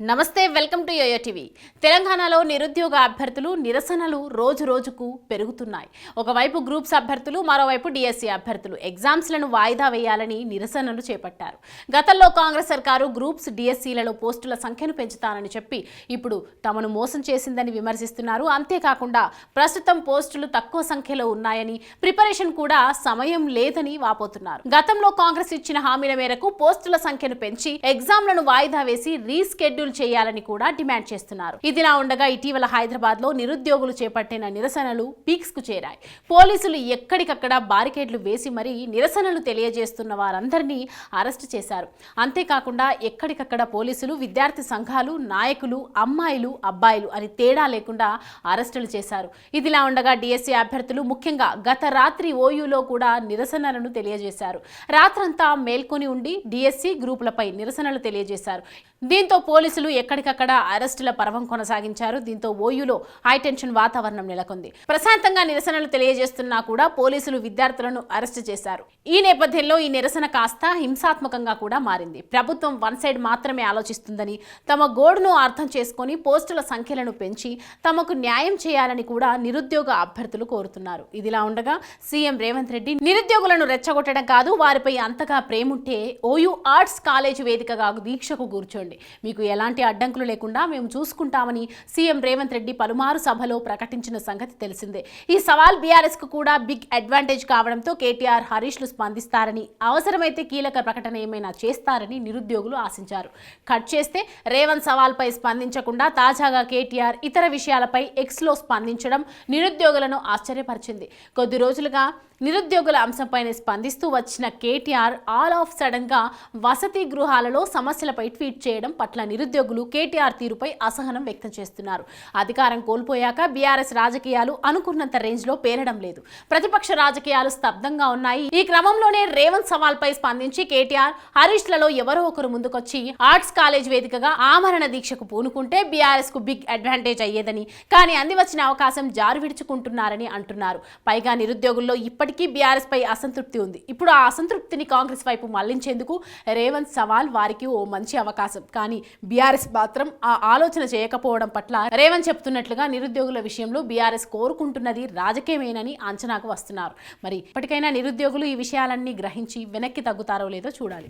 నమస్తే welcome to yo-yo TV. తెలంగాణలో నిరుద్యోగ అభ్యర్థులు నిరసనలు రోజు రోజుకు పెరుగుతున్నాయి. ఒకవైపు గ్రూప్స్ అభ్యర్థులు, మరోవైపు డిఎస్సి అభ్యర్థులు ఎగ్జామ్స్లను వాయిదా వేయాలని నిరసనలు చేపట్టారు. గతంలో కాంగ్రెస్ సర్కారు గ్రూప్స్ డిఎస్సిలలో పోస్టుల సంఖ్యను పెంచుతానని చెప్పి ఇప్పుడు తమను మోసం చేసిందని విమర్శిస్తున్నారు. అంతేకాకుండా ప్రస్తుతం పోస్టులు తక్కువ సంఖ్యలో ఉన్నాయని, ప్రిపరేషన్ కూడా సమయం లేదని వాపోతున్నారు. గతంలో కాంగ్రెస్ ఇచ్చిన హామీల మేరకు పోస్టుల సంఖ్యను పెంచి ఎగ్జామ్లను వాయిదా వేసి రీస్కెడ్యూల్ చేయాలని కూడా డిమాండ్ చేస్తున్నారు. ఇదిలా ఉండగా ఇటీవల హైదరాబాద్ లో నిరుద్యోగులు చేపట్టిన నిరసనలు పీక్స్ కు చేరాయి. పోలీసులు ఎక్కడికక్కడ బారికేడ్లు వేసి మరీ నిరసనలు తెలియజేస్తున్న వారందరినీ అరెస్ట్ చేశారు. అంతేకాకుండా ఎక్కడికక్కడ పోలీసులు విద్యార్థి సంఘాలు, నాయకులు, అమ్మాయిలు, అబ్బాయిలు అని తేడా లేకుండా అరెస్టులు చేశారు. ఇదిలా ఉండగా డిఎస్సి అభ్యర్థులు ముఖ్యంగా గత రాత్రి ఓయూలో కూడా నిరసనలను తెలియజేశారు. రాత్రంతా మేల్కొని ఉండి డిఎస్సి గ్రూపులపై నిరసనలు తెలియజేశారు. దీంతో పోలీసులు ఎక్కడికక్కడ అరెస్టుల పర్వం కొనసాగించారు. దీంతో ఓయూలో హైటెన్షన్ వాతావరణం నెలకొంది. ప్రశాంతంగా నిరసనలు తెలియజేస్తున్నా కూడా పోలీసులు విద్యార్థులను అరెస్టు చేశారు. ఈ నేపథ్యంలో ఈ నిరసన కాస్త హింసాత్మకంగా కూడా మారింది. ప్రభుత్వం వన్ సైడ్ మాత్రమే ఆలోచిస్తుందని, తమ గోడును అర్థం చేసుకొని పోస్టుల సంఖ్యలను పెంచి తమకు న్యాయం చేయాలని కూడా నిరుద్యోగ అభ్యర్థులు కోరుతున్నారు. ఇదిలా ఉండగా సీఎం రేవంత్ రెడ్డి నిరుద్యోగులను రెచ్చగొట్టడం కాదు, వారిపై అంతగా ప్రేముంటే ఓయూ ఆర్ట్స్ కాలేజ్ వేదికగా దీక్షకు కూర్చోండి, మీకు ఎలాంటి అడ్డంకులు లేకుండా మేము చూసుకుంటామని సీఎం రేవంత్ రెడ్డి పలుమారు సభలో ప్రకటించిన సంగతి తెలిసిందే. ఈ సవాల్ బీఆర్ఎస్ కు కూడా బిగ్ అడ్వాంటేజ్ కావడంతో కేటీఆర్, హరీష్లు స్పందిస్తారని, అవసరమైతే కీలక ప్రకటన ఏమైనా చేస్తారని నిరుద్యోగులు ఆశించారు. కట్ చేస్తే రేవంత్ సవాల్పై స్పందించకుండా తాజాగా కేటీఆర్ ఇతర విషయాలపై ఎక్స్లో స్పందించడం నిరుద్యోగులను ఆశ్చర్యపరిచింది. కొద్ది రోజులుగా నిరుద్యోగుల అంశంపైనే స్పందిస్తూ వచ్చిన కేటీఆర్ ఆల్ ఆఫ్ సడన్ గా వసతి గృహాలలో సమస్యలపై ట్వీట్ చేయడం పట్ల నిరుద్యోగులు కేటీఆర్ తీరుపై అసహనం వ్యక్తం చేస్తున్నారు. అధికారం కోల్పోయాక బీఆర్ఎస్ రాజకీయాలు అనుకున్నంత రేంజ్ లో పేరడం లేదు. ప్రతిపక్ష రాజకీయాలు స్తబ్దంగా ఉన్నాయి. ఈ క్రమంలోనే రేవంత్ సవాల్పై స్పందించి కేటీఆర్, హరీష్లలో ఎవరో ఒకరు ముందుకొచ్చి ఆర్ట్స్ కాలేజ్ వేదికగా ఆమరణ దీక్షకు పూనుకుంటే బీఆర్ఎస్ కు బిగ్ అడ్వాంటేజ్ అయ్యేదని, కానీ అంది వచ్చిన అవకాశం జారు విడుచుకుంటున్నారని అంటున్నారు. పైగా నిరుద్యోగుల్లో ఇప్పటికీ బీఆర్ఎస్ పై అసంతృప్తి ఉంది. ఇప్పుడు ఆ అసంతృప్తిని కాంగ్రెస్ వైపు మళ్లించేందుకు రేవంత్ సవాల్ వారికి ఓ మంచి అవకాశం. కానీ బీఆర్ఎస్ మాత్రం ఆ ఆలోచన చేయకపోవడం పట్ల రేవంత్ చెప్తున్నట్లుగా నిరుద్యోగుల విషయంలో బీఆర్ఎస్ కోరుకుంటున్నది రాజకీయమేనని అంచనాకు వస్తున్నారు. మరి ఇప్పటికైనా నిరుద్యోగులు ఈ విషయాలన్నీ గ్రహించి వెనక్కి తగ్గుతారో లేదో చూడాలి.